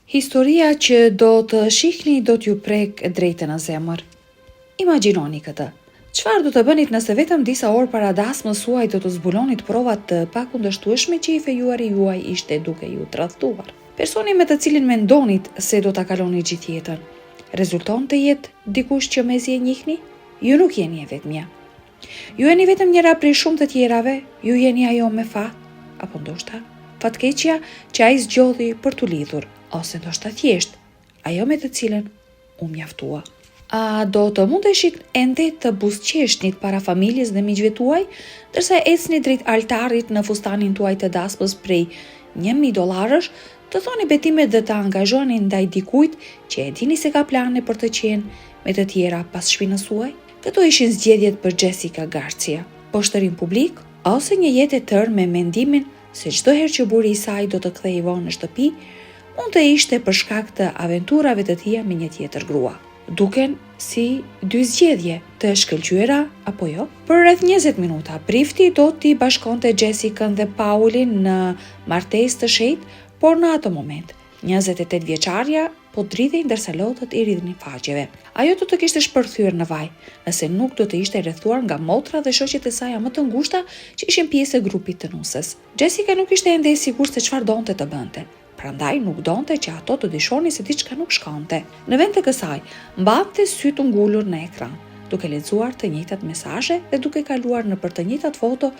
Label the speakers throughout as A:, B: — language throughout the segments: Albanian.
A: Historia që do të shihni do t'ju prek drejtën në zemër. Imagjinoni këtë. Çfarë do të bënit nëse vetëm disa orë para dasmës suaj do të zbulonit provat të pakundërshtueshme që i fejuari juaj ishte duke ju tradhtuar? Personi me të cilin mendonit se do ta kaloni gjithë jetën, rezulton të jetë dikush që mezi e njihni? Ju nuk jeni e vetmja. Ju jeni vetëm njëra prej shumë të tjerave, ju jeni ajo me fat, apo ndoshta fatkeqja që ai zgjodhi për t'u lidhur, ose ndoshta thjesht ajo me të cilën u mjaftua. A do të mundeshit ende të buzëqeshnit para familjes dhe miqve tuaj, ndërsa ecni drejt altarit në fustanin tuaj të dasmës prej $1.000, të thoni betimet dhe të angazhoni ndaj dikujt që e dini se ka plane për të qenë me të tjera pas shpinës suaj? Këto ishin zgjedhjet për Jessica Garcia, poshtërim publik ose një jetë e tërë me mendimin se çdo herë që buri i saj do të kthehej vonë në shtëpi, mund të ishte për shkak të aventurave të tija me një tjetër grua. Duken si dy zgjedhje të shkëlqyera apo jo? Për rreth 20 minuta, prifti do t'i bashkonte Jessicën dhe Paulin në martesë të shejtë, por në atë moment 28 vjeçarja po dridhej ndërsa lotët i rridhnin faqeve. Ajo do të kishte shpërthyer në vaj, nëse nuk do të ishte rrethuar nga motra dhe shoqet e saj më të ngushta që ishin pjesë e grupit të nusës. Jessica nuk ishte ende e sigurt se çfarë donte të bënte. Prandaj nuk donte që ato të dyshonin se diçka nuk shkonte. Në vend të kësaj, mbante syt ngulur në ekran, duke lexuar të njëjtat mesazhe dhe duke kaluar nëpër të njëjtat foto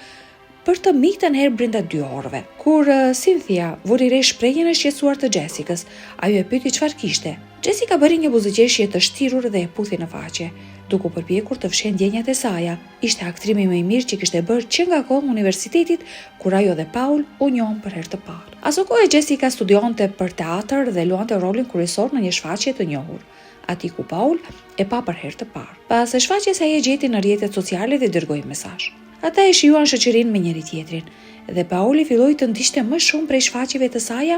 A: për të mikten herë brenda 2 orëve. Kur Cynthia vuri re shprehjen e shqetësuar të Jessicës, ajo e pyeti çfarë kishte. Jessica bëri një buzëqeshje të shtirur dhe e puthi në faqe, duke u përpjekur të fshen ndjenjat e saj. Ishte aktrimi më i mirë që kishte bërë që nga koha universitetit, kur ajo dhe Paul u njohën për herë të parë. Aso kohë Jessica studionte për teatr dhe luante rolin kryesor në një shfaqje të njohur, aty ku Paul e pa për herë të parë. Pas së shfaqjes ai e gjeti në rrjetet sociale dhe dërgoi mesazh. Ata e shijuan shoqërinë me njëri tjetrin, dhe Pauli filloi të ndiqte më shumë prej shfaqjeve të saj,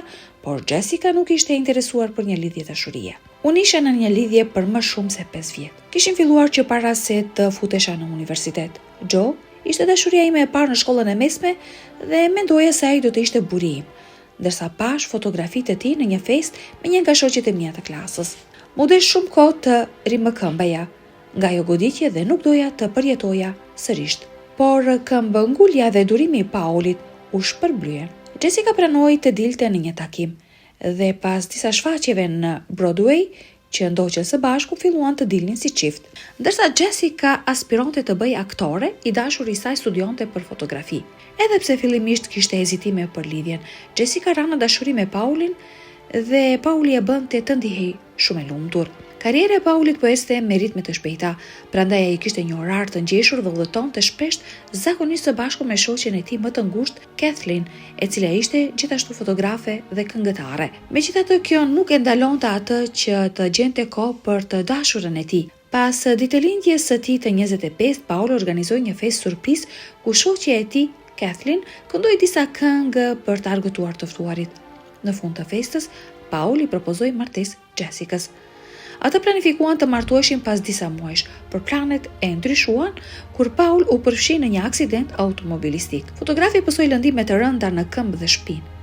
A: por Jessica nuk ishte interesuar për një lidhje dashurie. Unë isha në një lidhje për më shumë se 5 vjet. Kishin filluar që para se të futesha në universitet. Joe ishte dashuria ime e parë në shkollën e mesme dhe mendoja se ai do të ishte buri im, ndërsa pash fotografitë e tij në një festë me një nga shoqet e mia të klasës. Mu desh shumë kohë të rimëkëmbaja nga ajo goditje dhe nuk doja të përjetoja sërish. Por këmbëngulja dhe durimi i Paulit u shpërblyen. Jessica pranoi të dilte në një takim dhe pas disa shfaqjeve në Broadway që ndoqën së bashku filluan të dilnin si çift. Ndërsa Jessica aspironte të bëjë aktore, i dashuri i saj studionte për fotografi. Edhe pse fillimisht kishte hezitime për lidhjen, Jessica ra në dashuri me Paulin dhe Pauli e bënte të ndihej shumë e lumtur. Karriera e Paulit po ecte me ritme të shpejta, prandaj ai kishte një orar të ngjeshur dhe udhëtonte shpesh zakonisht së bashku me shoqen e tij më të ngushtë, Kathleen, e cila ishte gjithashtu fotografe dhe këngëtare. Megjithatë, kjo nuk e ndalonte atë që të gjente kohë për të dashurën e tij. Pas ditëlindjes së tij të 25, Paul organizoi një festë surprizë ku shoqja e tij, Kathleen, këndoi disa këngë për të argëtuar të ftuarit. Në fund të festës, Paul i propozoi martesë Jessicës. Ata planifikuan të martoheshin pas disa muajsh, por planet e ndryshuan kur Paul u përfshi në një aksident automobilistik. Fotografi pësoi lëndime të rënda në këmbë dhe shpinë.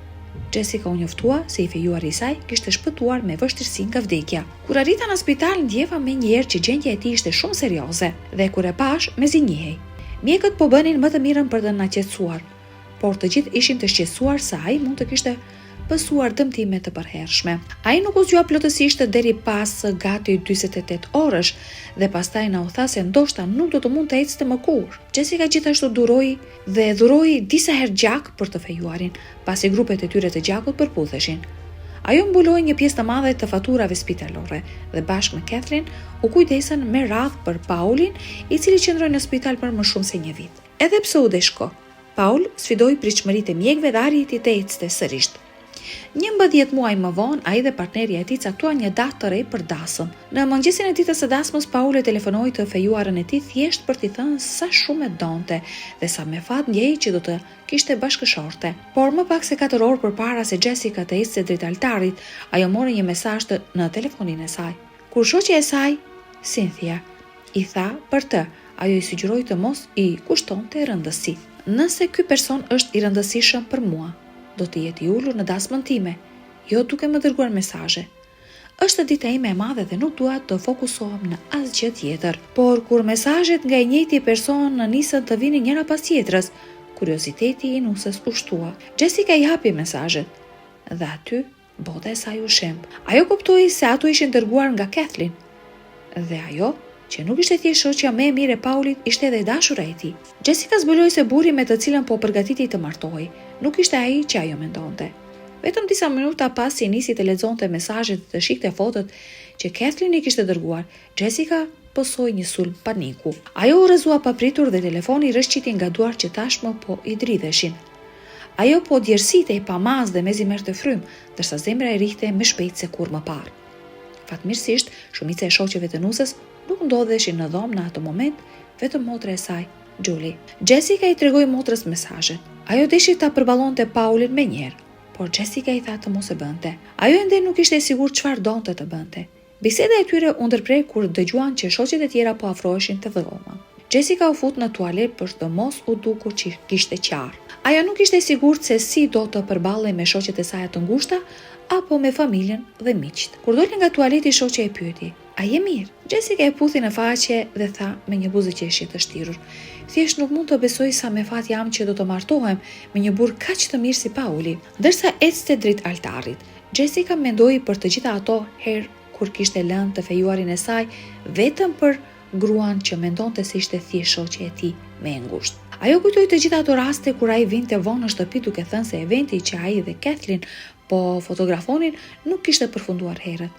A: Jessica u njoftua se i fejuari i saj kishte shpëtuar me vështirësi nga vdekja. Kur arrita në spital, ndjeva menjëherë që gjendja e tij ishte shumë serioze dhe kur e pash, mezi njihej. Mjekët po bënin më të mirën për të na qetësuar, por të gjithë ishin të shqetësuar se ai mund të kishte pësuar dëmtime të përhershme. Ai nuk u zgjua plotësisht deri pas gati 48 orësh dhe pastaj na u tha se ndoshta nuk do të mund të ecte më kurrë. Jessica gjithashtu dhuroi disa herë gjak për të fejuarin, pasi grupet e tyre të gjakut përputheshin. Ajo mbuloi një pjesë të madhe të faturave spitalore dhe bashkë me Kathleen u kujdesen me radhë për Paulin, i cili qëndroi në spital për më shumë se 1 vit. Edhe pse u deshko, Paul sfidoi pritshmëritë e mjekëve dhe arriti të ecte sërish. 11 muaj më vonë, ai dhe partnerja e tij caktuan një datë të re për dasëm. Në mëngjesin e ditës së dasmës, Paul e telefonoi të fejuarën e tij thjesht për t'i thënë sa shumë e donte dhe sa me fat ndjehej që do të kishte bashkëshorte. Por më pak se 4 orë përpara se Jessica të ecte drejt altarit, ajo mori një mesazh në telefonin e saj. Kur shoqja e saj, Cynthia, i tha për të, ajo i sugjeroi të mos i kushtonte rëndësi. Nëse ky person është i rëndësishëm për mua, do të jetë i ulur në dasmën time, jo duke më dërguar mesazhe. Është dita ime e madhe dhe nuk dua të fokusohem në asgjë tjetër. Por kur mesazhet nga i njëjti person nisën të vinin njëra pas tjetrës, kurioziteti i nusës u shtua. Jessica i hapi mesazhet dhe aty bota e saj u shemb. Ajo kuptoi se ato ishin dërguar nga Kathleen dhe ajo që nuk ishte thjesht shoqja më e mirë e Paulit, ishte edhe e dashura e tij. Jessica zbuloi se burri me të cilën po përgatitej të martohej nuk ishte ai që ajo mendonte. Vetëm disa minuta pasi nisi të lexonte mesazhet dhe të shikte fotot që Kathleen i kishte dërguar, Jessica posoi një sulm paniku. Ajo u rrezua papritur dhe telefoni rrëshqiti nga duart që tashmë po i dridheshin. Ajo po djersitej pa mas dhe mezi merrte frym, ndërsa zemra e rihte më shpejt se kur më parë. Fatmirësisht, shumica e shoqeve të nusës nuk ndodheshin në dhomë në atë moment, vetëm motra e saj, Julie. Jessica i tregoi motrës mesazhet. Ajo deshi ta përballonte Paulin me njerë, por Jessica i tha të mos e bënte. Ajo ende nuk ishte e sigurt çfarë donte të bënte. Biseda e tyre u ndërprej kur dëgjuan që shoqet e tjera po afroheshin te dhoma. Jessica u fut në tualet për të mos u dukur që kishte qarë. Ajo nuk ishte e sigurt se si do të përballej me shoqet e saj të ngushta apo me familjen dhe miqt. Kur doli nga tualeti, shoqja e pyeti: "A je mirë?" Jessica e puthi në faqe dhe tha me një buzëqeshje të shtirur: "Thjesht nuk mund të besoj sa me fat jam që do të martohem me një burr kaq të mirë si Pauli." Ndërsa ecte drejt altarit, Jessica mendoi për të gjitha ato herë kur kishte lënë të fejuarin e saj vetëm për gruan që mendonte se ishte thjesht shoqja e tij më e ngushtë. Ajo kujtoi të gjitha ato raste kur ai vinte vonë në shtëpi duke thënë se eventi që ai dhe Kathleen po fotografonin nuk kishte përfunduar herët.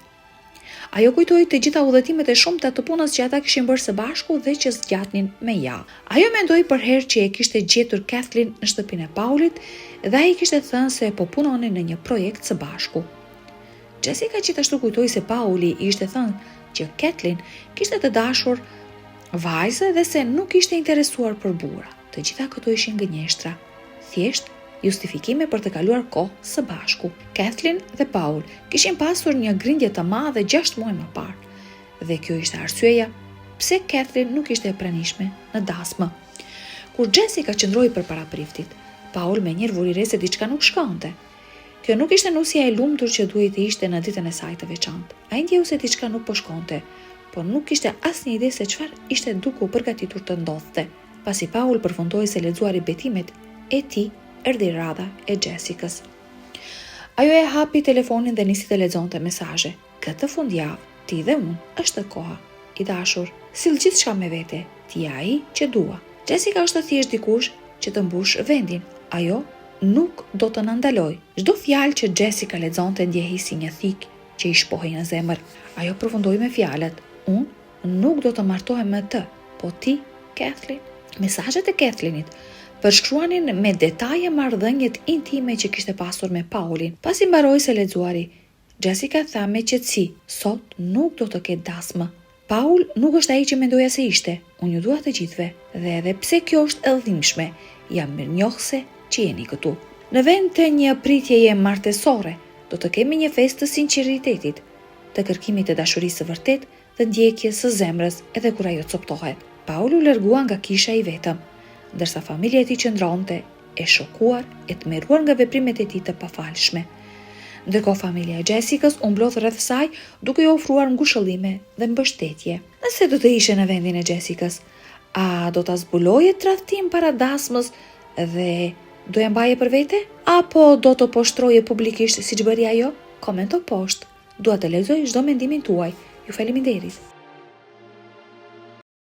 A: Ajo kujtoi të gjitha udhëtimet e shumta të punës që ata kishin bërë së bashku dhe që zgjatnin me ja. Ajo mendoi për herë që e kishte gjetur Kathleen në shtëpinë e Paulit dhe ai kishte thënë se po punonin në një projekt së bashku. Jessica gjithashtu kujtoi se Pauli i ishte thënë që Kathleen kishte të dashur vajzë dhe se nuk ishte interesuar për burra. Të gjitha këto ishin gënjeshtra, thjesht justifikime për të kaluar kohë së bashku. Kathleen dhe Paul kishin pasur një grindje të madhe 6 muaj më parë, dhe kjo ishte arsyeja pse Kathleen nuk ishte e pranishme në dasmë. Kur Jessica qëndroi përpara priftit, Paul menjëherë vuri re se diçka nuk shkonte. Kjo nuk ishte nusja e lumtur që duhej të ishte në ditën e saj të veçantë. Ai ndjeu se diçka nuk po shkonte, por nuk kishte asnjë ide se çfarë ishte duke u përgatitur të ndodhte. Pasi Paul përfundoi se lexuari betimet e tij, erdhi radha e Jessicas. Ajo e hapi telefonin dhe nisi të lexonte mesazhe. "Këtë fundjavë, ti dhe unë, është koha. I dashur, sill gjithçka me vete. Ti je ai që dua." Jessica është thjesht dikush që të mbush vendin. Ajo nuk do të na ndaloj. Çdo fjalë që Jessica lexonte ndjehej si një thik që i shpohej në zemër. Ajo përfundoi me fjalët: "Unë nuk do të martohem me të, po ti, Kathleen." Mesazhet e Kathleenit përshkruanin me detaje marrëdhëniet intime që kishte pasur me Paulin. Pasi mbaroi se lexuari, Jessica tha me qetësi: "Sot nuk do të ketë dasmë. Paul nuk është ai që mendoja se ishte. Unë ju dua të gjithëve dhe edhe pse kjo është e dhimbshme, jam mirënjohëse që jeni këtu. Në vend të një pritjeje martesore, do të kemi një festë të sinqeritetit, të kërkimit të dashurisë së vërtet dhe ndjekjes së zemrës edhe kur ajo coptohet." Paul u largua nga kisha i vetëm, ndërsa familja e tij qëndronte e shokuar e tmerruar nga veprimet e tij të pafalshme. Ndërkohë familja e Jessicas u mblodh rreth saj duke i ofruar ngushëllime dhe mbështetje. Nëse do të ishe në vendin e Jessicas, a do ta zbuloje tradhtim para dasmës dhe do ja mbaje për vete? Apo do të poshtroje publikisht siç bëri ajo? Komento poshtë. Dua të lexoj çdo mendimin tuaj. Ju faleminderit.